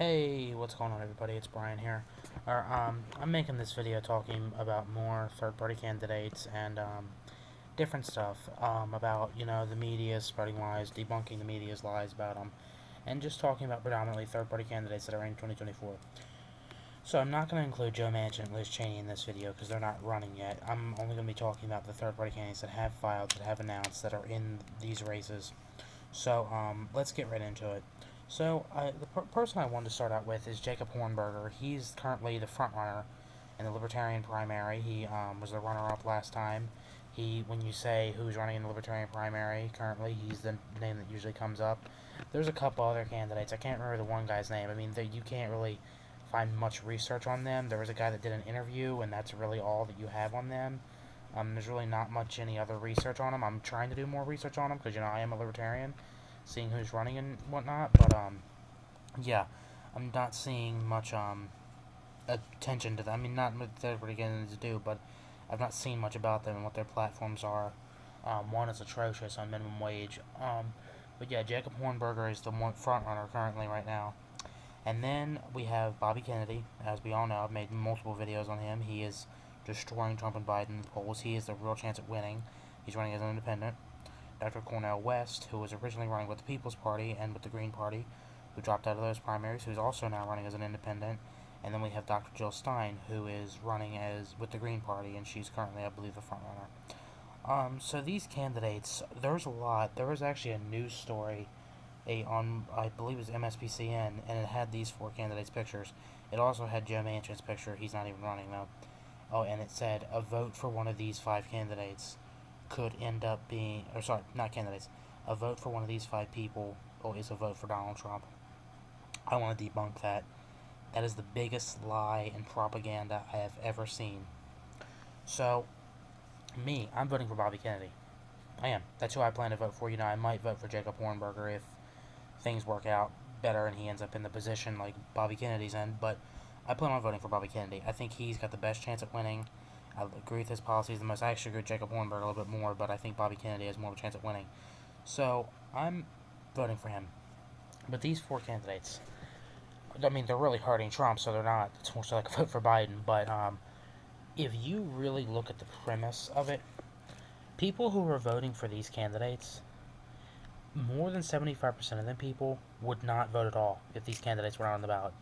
Hey, what's going on, everybody? It's Brian here. I'm making this video talking about more third-party candidates and different stuff about the media spreading lies, debunking the media's lies about them, and just talking about predominantly third-party candidates that are in 2024. So I'm not going to include Joe Manchin and Liz Cheney in this video because they're not running yet. I'm only going to be talking about the third-party candidates that have filed, that have announced, that are in these races. So let's get right into it. So the person I wanted to start out with is Jacob Hornberger. He's currently the front runner in the Libertarian primary. He was the runner-up last time. When you say who's running in the Libertarian primary currently, he's the name that usually comes up. There's a couple other candidates. I can't remember the one guy's name. I mean, you can't really find much research on them. There was a guy that did an interview, and that's really all that you have on them. There's really not much any other research on them. I'm trying to do more research on them because I am a libertarian, seeing who's running and whatnot. But yeah, I'm not seeing much attention to them. I mean, not what they're beginning to do, but I've not seen much about them and what their platforms are. One is atrocious on minimum wage. But yeah, Jacob Hornberger is the one front runner currently right now. And then we have Bobby Kennedy. As we all know, I've made multiple videos on him. He is destroying Trump and Biden in the polls. He is the real chance at winning. He's running as an independent. Dr. Cornel West, who was originally running with the People's Party and with the Green Party, who dropped out of those primaries, who's also now running as an independent. And then we have Dr. Jill Stein, who is running as with the Green Party, and she's currently, I believe, the front runner. So these candidates, there's a lot. There was actually a news story on, I believe it was MSPCN, and it had these four candidates' pictures. It also had Joe Manchin's picture. He's not even running, though. Oh, and it said a vote for one of these five candidates could end up being, or sorry, not candidates, a vote for one of these five people is a vote for Donald Trump. I want to debunk that. That is the biggest lie and propaganda I have ever seen. So, I'm voting for Bobby Kennedy. I am. That's who I plan to vote for. I might vote for Jacob Hornberger if things work out better and he ends up in the position like Bobby Kennedy's in, but I plan on voting for Bobby Kennedy. I think he's got the best chance at winning. I agree with his policies the most. I actually agree with Jacob Hornberger a little bit more, but I think Bobby Kennedy has more of a chance at winning. So, I'm voting for him. But these four candidates, I mean, they're really hurting Trump, so they're not. It's more so like a vote for Biden. But if you really look at the premise of it, people who are voting for these candidates, more than 75% of them people would not vote at all if these candidates were not on the ballot.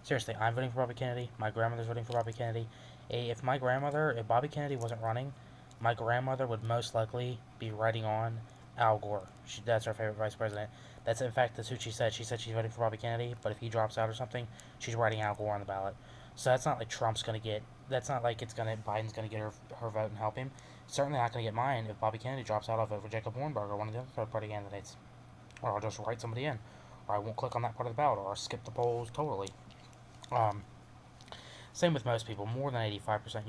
Seriously, I'm voting for Bobby Kennedy. My grandmother's voting for Bobby Kennedy. If Bobby Kennedy wasn't running, my grandmother would most likely be writing on Al Gore. That's her favorite vice president. In fact, that's who she said. She said she's voting for Bobby Kennedy, but if he drops out or something, she's writing Al Gore on the ballot. So that's not like that's not like Biden's gonna get her vote and help him. Certainly not gonna get mine. If Bobby Kennedy drops out, I'll vote for Jacob Hornberger, one of the other third party candidates. Or I'll just write somebody in. Or I won't click on that part of the ballot, or I'll skip the polls totally. Um, Same with most people, more than 85%.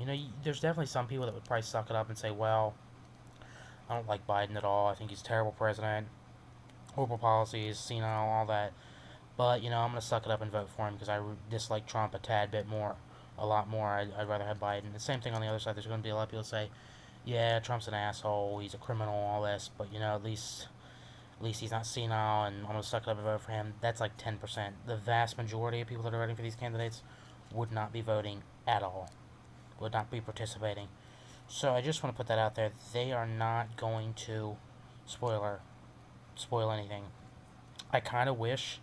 There's definitely some people that would probably suck it up and say, well, I don't like Biden at all. I think he's a terrible president, horrible policies, senile, all that. But, I'm going to suck it up and vote for him because I dislike Trump a tad bit more, a lot more. I'd rather have Biden. The same thing on the other side. There's going to be a lot of people say, yeah, Trump's an asshole, he's a criminal, all this, but, at least he's not senile, and I'm going to suck it up and vote for him. That's like 10%. The vast majority of people that are voting for these candidates would not be voting at all, would not be participating. So I just want to put that out there. They are not going to spoil anything. I kind of wish,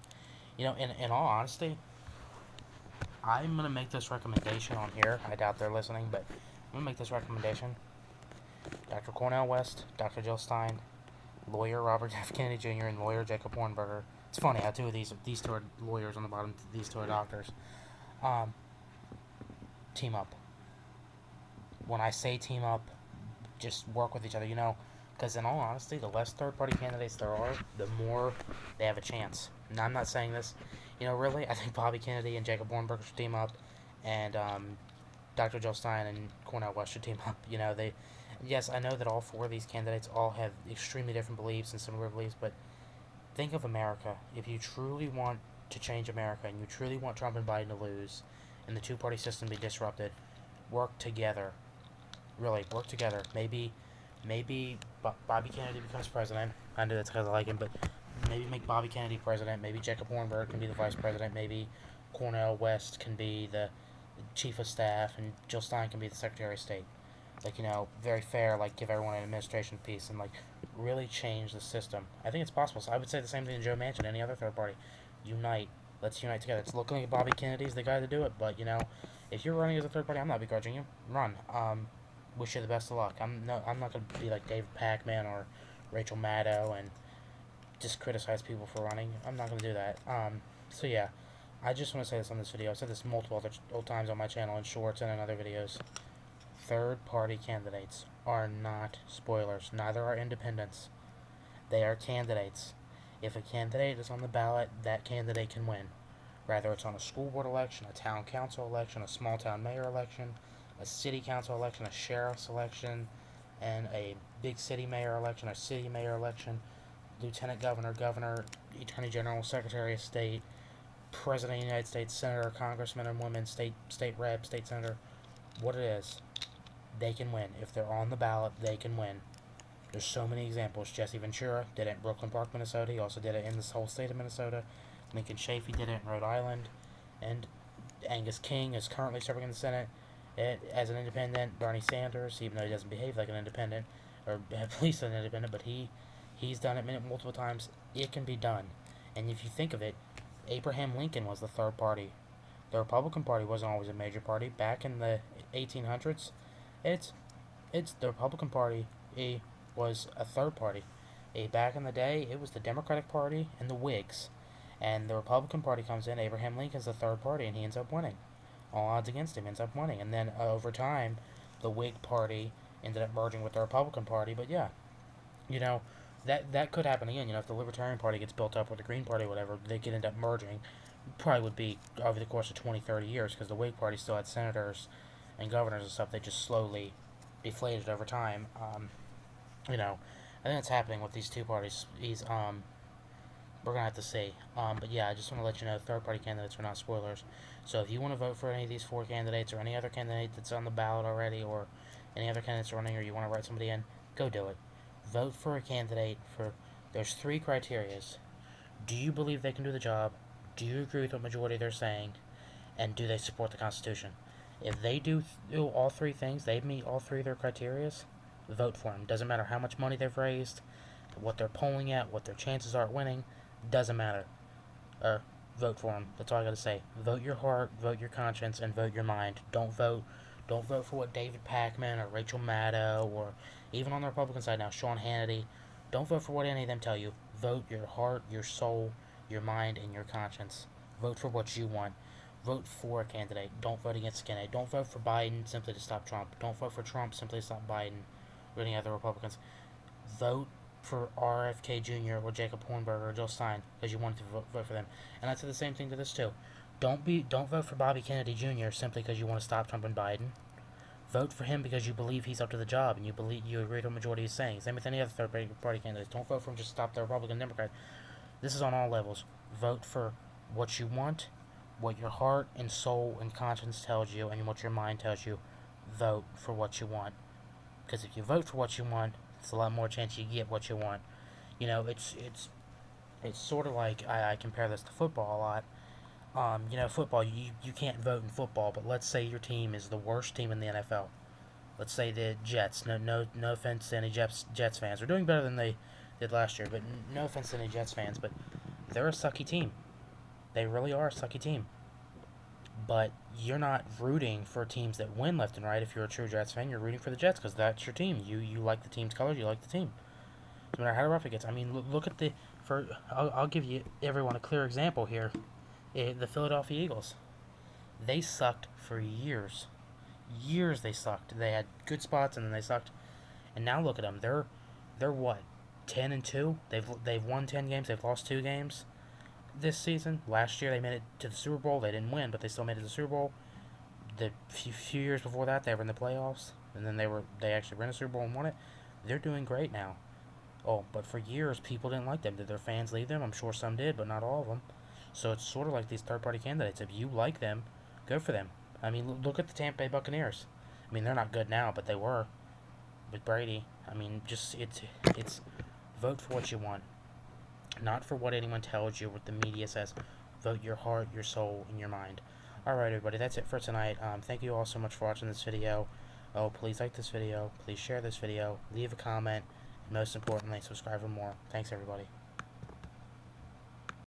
in all honesty, I'm going to make this recommendation on here. I doubt they're listening, but I'm going to make this recommendation. Dr. Cornel West, Dr. Jill Stein, lawyer Robert F. Kennedy Jr., and lawyer Jacob Hornberger. It's funny how two of these two are lawyers on the bottom, these two are doctors. Team up. When I say team up, just work with each other, because in all honesty, the less third-party candidates there are, the more they have a chance. Now, I'm not saying this, really, I think Bobby Kennedy and Jacob Hornberger should team up, and Dr. Jill Stein and Cornel West should team up. Yes, I know that all four of these candidates all have extremely different beliefs and similar beliefs, but think of America. If you truly want to change America and you truly want Trump and Biden to lose and the two-party system to be disrupted, work together. Really, work together. Maybe Bobby Kennedy becomes president. I know that's because I like him, but maybe make Bobby Kennedy president. Maybe Jacob Hornberg can be the vice president. Maybe Cornel West can be the chief of staff, and Jill Stein can be the secretary of state. Like, very fair. Like, give everyone an administration piece, and like really change the system. I think it's possible. So I would say the same thing to Joe Manchin, any other third party. Unite. Let's unite together. It's looking like Bobby Kennedy's the guy to do it, but if you're running as a third party, I'm not begrudging you. Run. Wish you the best of luck. I'm not gonna be like David Packman or Rachel Maddow and just criticize people for running. I'm not gonna do that. So yeah, I just want to say this on this video. I've said this multiple other times on my channel in shorts and in other videos. Third party candidates are not spoilers. Neither are independents. They are candidates. If a candidate is on the ballot, that candidate can win. Whether it's on a school board election, a town council election, a small town mayor election, a city council election, a sheriff's election, and a big city mayor election, a city mayor election, lieutenant governor, governor, attorney general, secretary of state, president of the United States, senator, congressman and women, state rep, state senator, what it is, they can win. If they're on the ballot, they can win. There's so many examples. Jesse Ventura did it in Brooklyn Park, Minnesota. He also did it in this whole state of Minnesota. Lincoln Chafee did it in Rhode Island. And Angus King is currently serving in the Senate as an independent. Bernie Sanders, even though he doesn't behave like an independent, or at least an independent, but he's done it multiple times. It can be done. And if you think of it, Abraham Lincoln was the third party. The Republican Party wasn't always a major party. Back in the 1800s, it's the Republican Party was a third party. Back in the day, it was the Democratic Party and the Whigs. And the Republican Party comes in, Abraham Lincoln's the third party, and he ends up winning. All odds against him, ends up winning. And then over time, the Whig Party ended up merging with the Republican Party. But yeah, that could happen again. If the Libertarian Party gets built up or the Green Party, whatever, they could end up merging. Probably would be over the course of 20, 30 years, because the Whig Party still had senators and governors and stuff. They just slowly deflated over time. I think that's happening with these two parties. We're gonna have to see. But yeah, I just want to let you know, third-party candidates are not spoilers. So if you want to vote for any of these 4 candidates or any other candidate that's on the ballot already, or any other candidates running, or you want to write somebody in, go do it. Vote for a candidate there's 3 criterias. Do you believe they can do the job? Do you agree with what majority they're saying? And do they support the Constitution? If they do all 3 things, they meet all 3 of their criterias, vote for them. Doesn't matter how much money they've raised, what they're polling at, what their chances are at winning, doesn't matter. Vote for them. That's all I gotta say. Vote your heart, vote your conscience, and vote your mind. Don't vote for what David Packman or Rachel Maddow, or even on the Republican side now, Sean Hannity. Don't vote for what any of them tell you. Vote your heart, your soul, your mind, and your conscience. Vote for what you want. Vote for a candidate. Don't vote against a candidate. Don't vote for Biden simply to stop Trump. Don't vote for Trump simply to stop Biden or any other Republicans. Vote for RFK Jr. or Jacob Hornberg or Jill Stein because you want to vote for them. And I'd say the same thing to this too. Don't vote for Bobby Kennedy Jr. simply because you want to stop Trump and Biden. Vote for him because you believe he's up to the job and you agree with what the majority is saying. Same with any other third-party candidates. Don't vote for him just to stop the Republican Democrat. This is on all levels. Vote for what you want, what your heart and soul and conscience tells you, and what your mind tells you. Vote for what you want. Because if you vote for what you want, it's a lot more chance you get what you want. It's sort of like, I compare this to football a lot. Football, you can't vote in football, but let's say your team is the worst team in the NFL. Let's say the Jets. No offense to any Jets fans. They're doing better than they did last year, but no offense to any Jets fans, but they're a sucky team. They really are a sucky team. But you're not rooting for teams that win left and right. If you're a true Jets fan, you're rooting for the Jets because that's your team. You like the team's colors. You like the team. No matter how rough it gets. I mean, look at I'll give you everyone a clear example here. The Philadelphia Eagles. They sucked for years. Years they sucked. They had good spots and then they sucked. And now look at them. They're what? 10-2. They've won 10 games. They've lost 2 games this season. Last year they made it to the Super Bowl. They didn't win, but they still made it to the Super Bowl. The few years before that, they were in the playoffs, and then they actually won the Super Bowl and won it. They're doing great now. Oh, but for years people didn't like them. Did their fans leave them? I'm sure some did, but not all of them. So it's sort of like these third-party candidates. If you like them, go for them. I mean, look at the Tampa Bay Buccaneers. I mean, they're not good now, but they were with Brady. I mean, just it's vote for what you want. not for what anyone tells you, what the media says. Vote your heart, your soul, and your mind. Alright, everybody, that's it for tonight. Thank you all so much for watching this video. Oh, please like this video, please share this video, leave a comment, and most importantly, subscribe for more. Thanks, everybody.